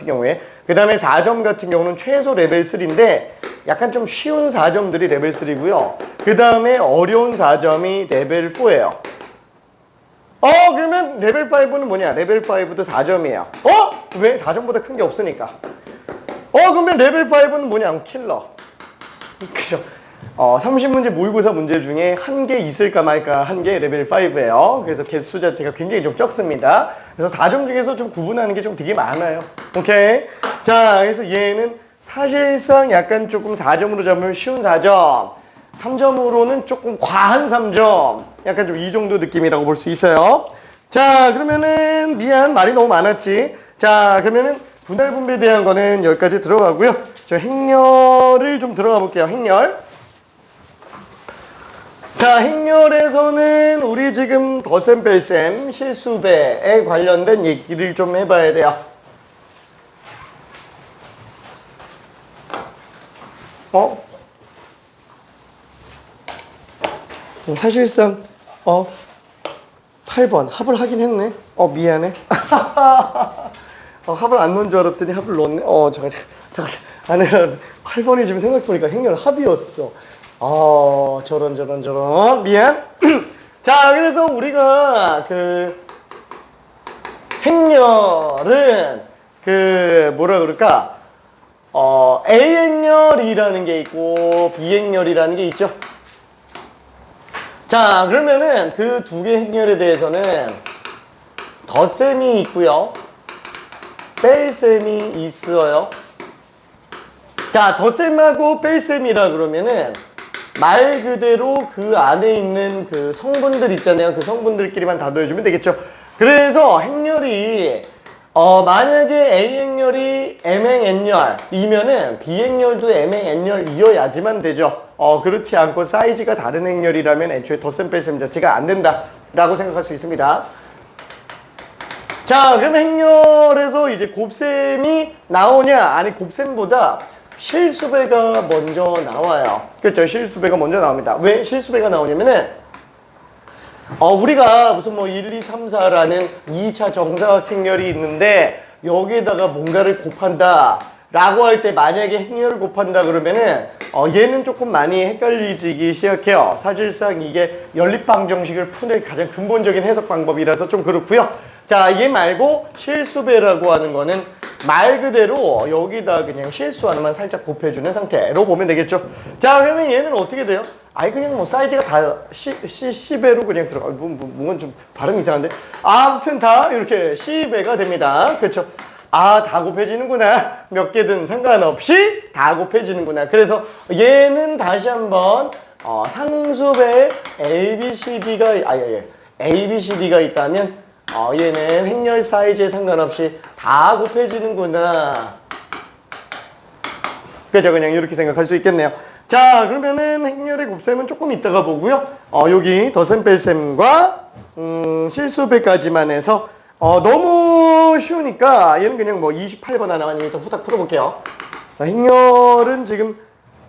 경우에 그 다음에 4점 같은 경우는 최소 레벨 3인데 약간 좀 쉬운 4점들이 레벨 3고요. 그 다음에 어려운 4점이 레벨 4예요. 그러면 레벨 5는 뭐냐? 레벨 5도 4점이에요. 왜? 4점보다 큰 게 없으니까. 그러면 레벨 5는 뭐냐? 킬러. 그죠? 30문제 모의고사 문제 중에 한 개 있을까 말까 한 게 레벨 5예요. 그래서 개수 자체가 굉장히 좀 적습니다. 그래서 4점 중에서 좀 구분하는 게 좀 되게 많아요. 오케이? 자, 그래서 얘는 사실상 약간 조금 4점으로 잡으면 쉬운 4점. 3점으로는 조금 과한 3점. 약간 좀 이 정도 느낌이라고 볼 수 있어요. 자, 그러면은 미안, 말이 너무 많았지. 자, 그러면은 분할 분배에 대한 거는 여기까지 들어가고요. 저 행렬을 좀 들어가 볼게요. 행렬. 자, 행렬에서는 우리 지금 덧셈 뺄셈 실수배에 관련된 얘기를 좀 해봐야 돼요. 사실상 8번 합을 하긴 했네. 미안해. 합을 안 넣은 줄 알았더니 합을 넣었네. 잠깐. 아내가 8번이 지금 생각해보니까 행렬 합이었어. 저런. 미안. 자, 그래서 우리가 행렬은 뭐라 그럴까? A행렬이라는 게 있고 B행렬이라는 게 있죠. 자, 그러면은 그 두 개 행렬에 대해서는 덧셈이 있고요. 뺄셈이 있어요. 자, 덧셈하고 뺄셈이라 그러면은 말 그대로 그 안에 있는 그 성분들 있잖아요. 그 성분들끼리만 다 더해주면 되겠죠. 그래서 행렬이 만약에 A행렬이 M행N열이면은 B행렬도 M행N열이어야지만 되죠. 그렇지 않고 사이즈가 다른 행렬이라면 애초에 덧셈 뺄셈 자체가 안 된다라고 생각할 수 있습니다. 자, 그럼 행렬에서 이제 곱셈이 나오냐? 아니, 곱셈보다 실수배가 먼저 나와요. 그렇죠? 실수배가 먼저 나옵니다. 왜 실수배가 나오냐면은 우리가 무슨 1, 2, 3, 4라는 2차 정사각 행렬이 있는데 여기에다가 뭔가를 곱한다 라고 할 때 만약에 행렬을 곱한다 그러면은 얘는 조금 많이 헷갈리기 시작해요. 사실상 이게 연립방정식을 푸는 가장 근본적인 해석 방법이라서 좀 그렇고요. 자, 얘 말고 실수배라고 하는 거는 말 그대로 여기다 그냥 실수 하나만 살짝 곱해주는 상태로 보면 되겠죠. 자, 그러면 얘는 어떻게 돼요? 그냥 사이즈가 다 C배로 그냥 들어가. 뭔가 좀 발음이 이상한데? 아무튼 다 이렇게 C배가 됩니다. 그렇죠? 다 곱해지는구나. 몇 개든 상관없이 다 곱해지는구나. 그래서 얘는 다시 한번 상수배에 ABCD가 있다면 얘는 행렬 사이즈에 상관없이 다 곱해지는구나. 그죠? 그냥 이렇게 생각할 수 있겠네요. 자, 그러면은 행렬의 곱셈은 조금 이따가 보고요. 여기 덧셈 뺄셈과 실수배까지만 해서 너무 쉬우니까 얘는 그냥 뭐 28번 하나만 일단 후딱 풀어볼게요. 자, 행렬은 지금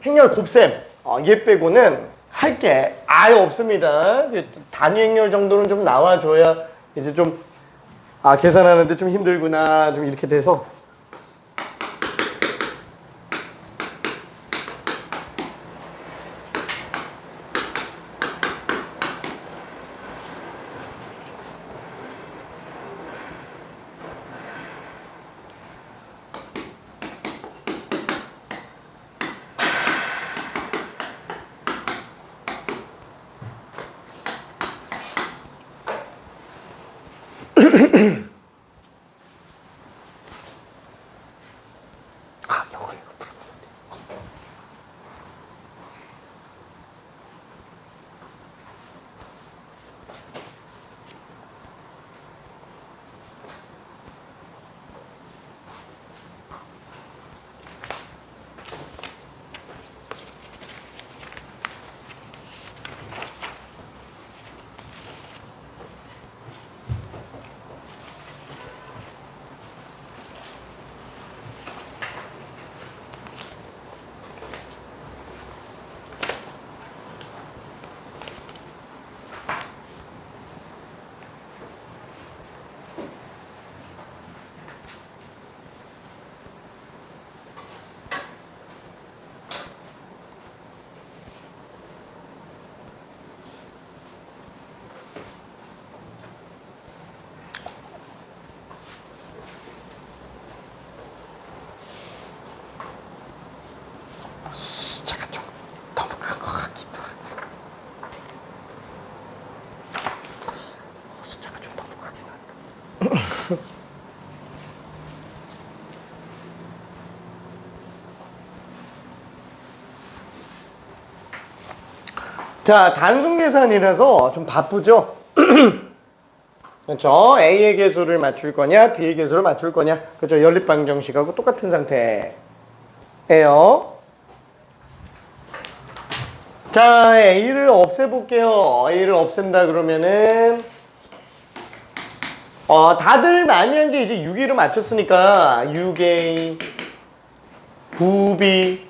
행렬 곱셈 얘 빼고는 할 게 아예 없습니다. 단위 행렬 정도는 좀 나와줘야 이제 좀 계산하는데 좀 힘들구나 좀 이렇게 돼서 이거 풀어. 숫자가 좀 너무 큰 것 같기도 하고 숫자가 좀 너무 크긴 한다. 자, 단순 계산이라서 좀 바쁘죠? 그렇죠? A의 개수를 맞출 거냐 B의 개수를 맞출 거냐 그렇죠? 연립방정식하고 똑같은 상태예요. 자, A를 없애볼게요. A를 없앤다 그러면은 다들 많이 한 게 이제 6A로 맞췄으니까 6A 9B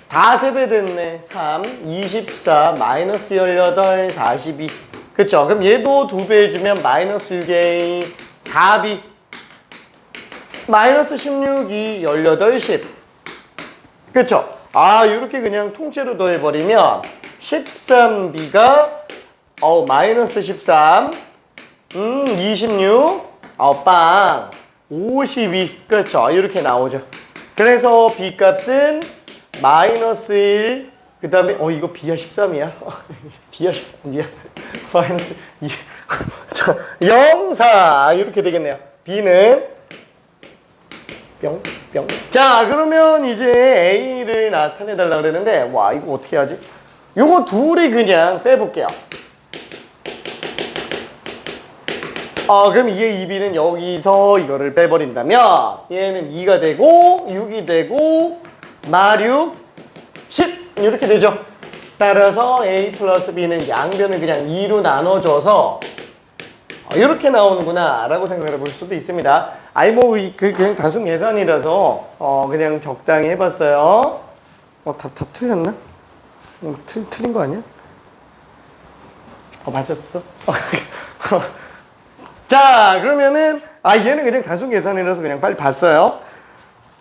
다 3배 됐네. 3, 24, 마이너스 18, 42 그쵸? 그럼 얘도 2배 해주면 마이너스 6A 4B 마이너스 16, 2, 18, 10 그쵸? 이렇게 그냥 통째로 더해버리면 13B가 마이너스 13 26 빵 52 그렇죠? 이렇게 나오죠. 그래서 B 값은 마이너스 1 그 다음에 이거 B야 13이야 B야 13이야 마이너스 2 자, 0, 4 이렇게 되겠네요. B는 뿅, 뿅. 자, 그러면 이제 A를 나타내달라 그랬는데, 와, 이거 어떻게 하지? 요거 둘이 그냥 빼볼게요. 그럼 2의 2B는 여기서 이거를 빼버린다면, 얘는 2가 되고, 6이 되고, 마륙, 10! 이렇게 되죠. 따라서 A 플러스 B는 양변을 그냥 2로 나눠줘서, 이렇게 나오는구나 라고 생각해 볼 수도 있습니다. 그냥 단순 계산이라서 그냥 적당히 해봤어요. 답 틀렸나? 틀린 거 아니야? 맞았어. 자, 그러면은 얘는 그냥 단순 계산이라서 그냥 빨리 봤어요.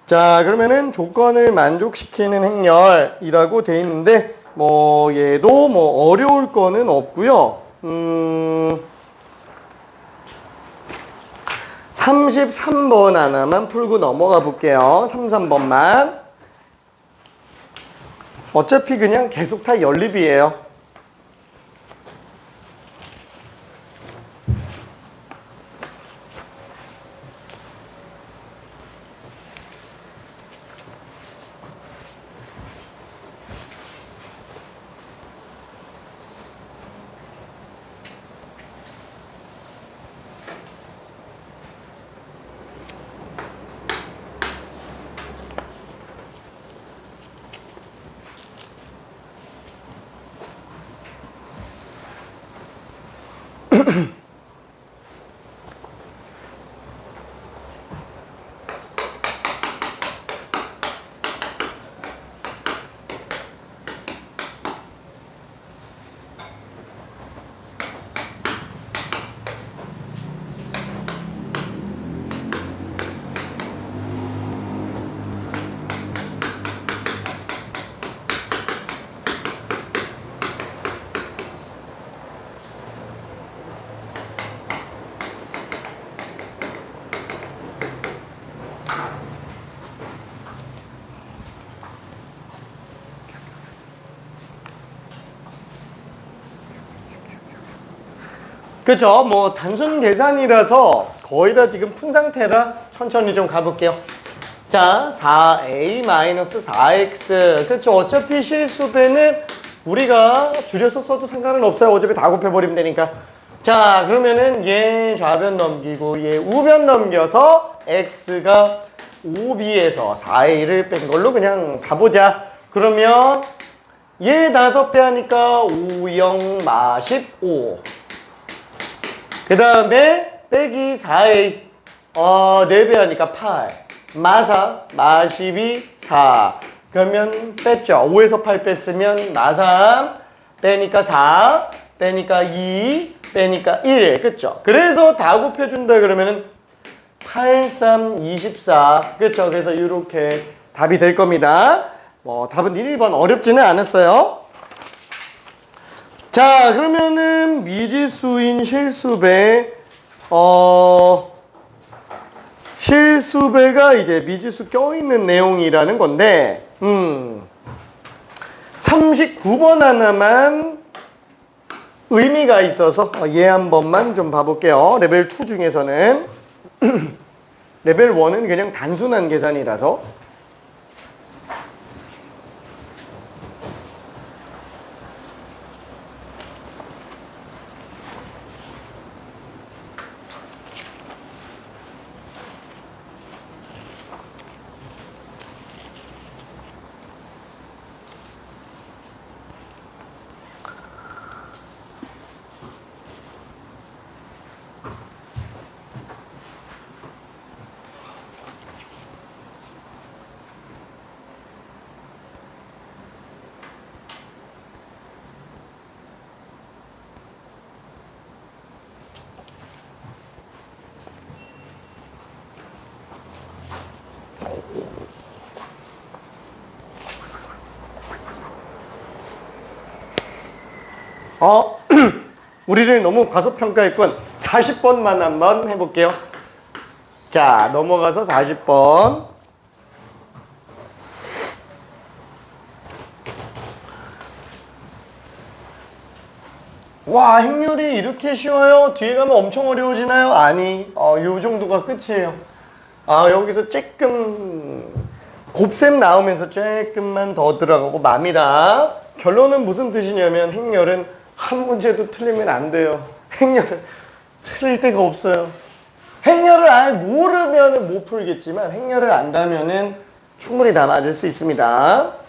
자, 그러면은 조건을 만족시키는 행렬이라고 돼 있는데 얘도 어려울 거는 없고요. 33번 하나만 풀고 넘어가 볼게요. 33번만. 어차피 그냥 계속 다 연립이에요. 그쵸? 뭐 단순 계산이라서 거의 다 지금 푼 상태라 천천히 좀 가볼게요. 자, 4a-4x. 그쵸? 어차피 실수배는 우리가 줄여서 써도 상관은 없어요. 어차피 다 곱해버리면 되니까. 자, 그러면은 얘 좌변 넘기고 얘 우변 넘겨서 x가 5b에서 4a를 뺀 걸로 그냥 가보자. 그러면 얘 5배 하니까 5, 0, 마 15. 그 다음에 빼기 4a 4배 하니까 8 마사 마 12 4 그러면 뺐죠. 5에서 8 뺐으면 마 3 빼니까 4 빼니까 2 빼니까 1 그쵸? 그래서 다 곱해준다 그러면은 8, 3, 24 그쵸? 그래서 이렇게 답이 될 겁니다. 답은 1번 어렵지는 않았어요. 자, 그러면은 미지수인 실수배, 실수배가 이제 미지수 껴있는 내용이라는 건데, 39번 하나만 의미가 있어서 얘 한 번만 좀 봐볼게요. 레벨 2 중에서는 레벨 1은 그냥 단순한 계산이라서. 우리를 너무 과소평가했군. 40번만 한번 해볼게요. 자, 넘어가서 40번. 와, 행렬이 이렇게 쉬워요? 뒤에 가면 엄청 어려워지나요? 아니, 요 정도가 끝이에요. 여기서 조금 곱셈 나오면서 조금만 더 들어가고 맙니다. 결론은 무슨 뜻이냐면 행렬은 한 문제도 틀리면 안 돼요. 행렬은 틀릴 데가 없어요. 행렬을 아예 모르면 못 풀겠지만 행렬을 안다면은 충분히 다 맞을 수 있습니다.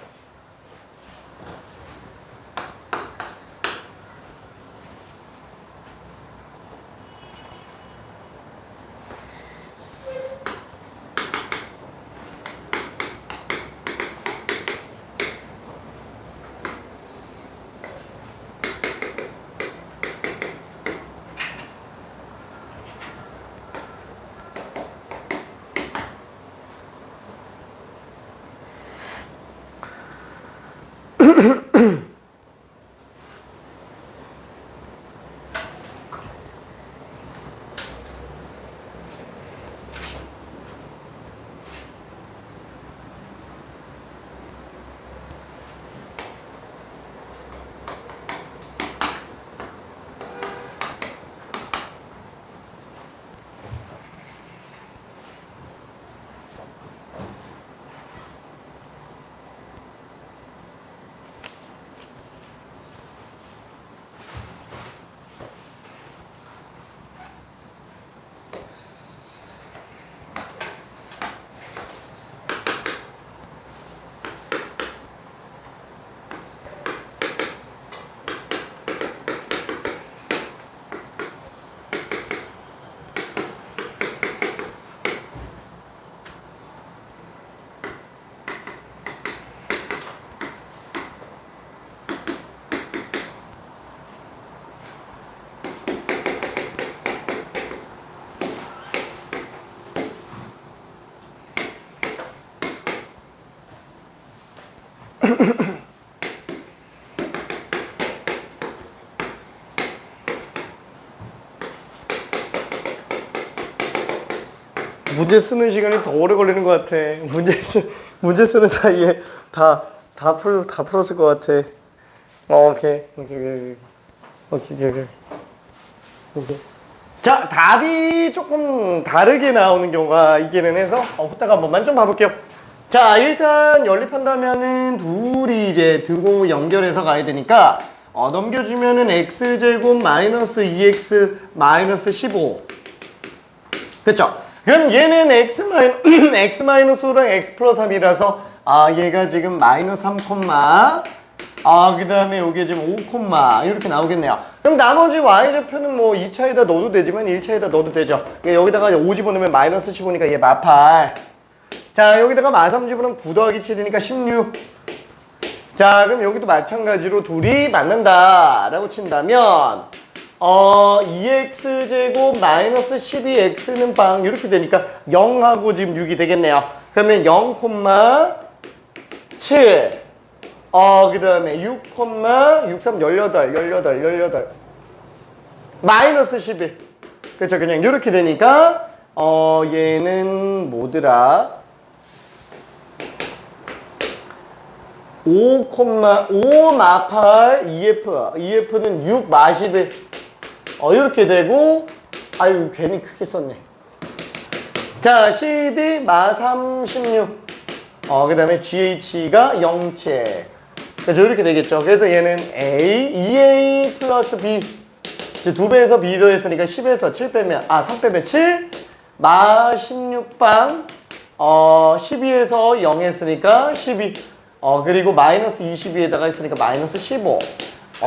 문제 쓰는 시간이 더 오래 걸리는 것 같아. 문제 쓰는 사이에 다 풀었을 것 같아. 오케이. 자, 답이 조금 다르게 나오는 경우가 있기는 해서 후딱 한 번만 좀 봐볼게요. 자, 일단 연립한다면은 둘이 이제 등공을 연결해서 가야 되니까 넘겨주면은 x제곱 마이너스 2x 마이너스 15. 그쵸? 그럼 얘는 x 마이너스 5랑 x 플러스 3이라서 얘가 지금 마이너스 3, 그 다음에 이게 지금 5, 이렇게 나오겠네요. 그럼 나머지 y좌표는 뭐 2차에다 넣어도 되지만 1차에다 넣어도 되죠. 여기다가 5 집어넣으면 마이너스 15니까 얘 마8. 자, 여기다가 마3 집어넣으면 9 더하기 7이니까 16. 자, 그럼 여기도 마찬가지로 둘이 만난다 라고 친다면 2x제곱 마이너스 12x는 빵 이렇게 되니까 0하고 지금 6이 되겠네요. 그러면 0, 7 그 다음에 6, 63, 18 마이너스 11 그쵸 그냥 이렇게 되니까 얘는 뭐더라 5, 마8 EF는 6, 마11 이렇게 되고 아유 괜히 크게 썼네. 자 CD 마3 16 그 다음에 GH가 0, 7 그래서 이렇게 되겠죠. 그래서 얘는 A 2A 플러스 B 이제 2배에서 B 더했으니까 10에서 3 빼면 7 마 16방 12에서 0 했으니까 12 그리고 마이너스 22에다가 했으니까 마이너스 15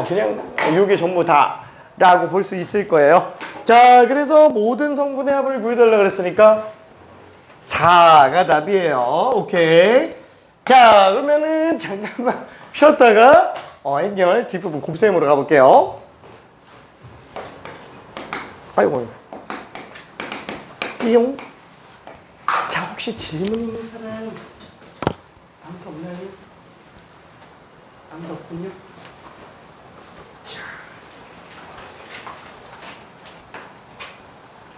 그냥 이게 전부 다 라고 볼 수 있을 거예요. 자, 그래서 모든 성분의 합을 구해달라고 그랬으니까 4가 답이에요. 오케이. 자, 그러면은 잠깐만 쉬었다가 행렬 뒷부분 곱셈으로 가볼게요. 아이고. 띠용. 자, 혹시 질문 있는 사람 아무도 없나요? 아무도 없군요.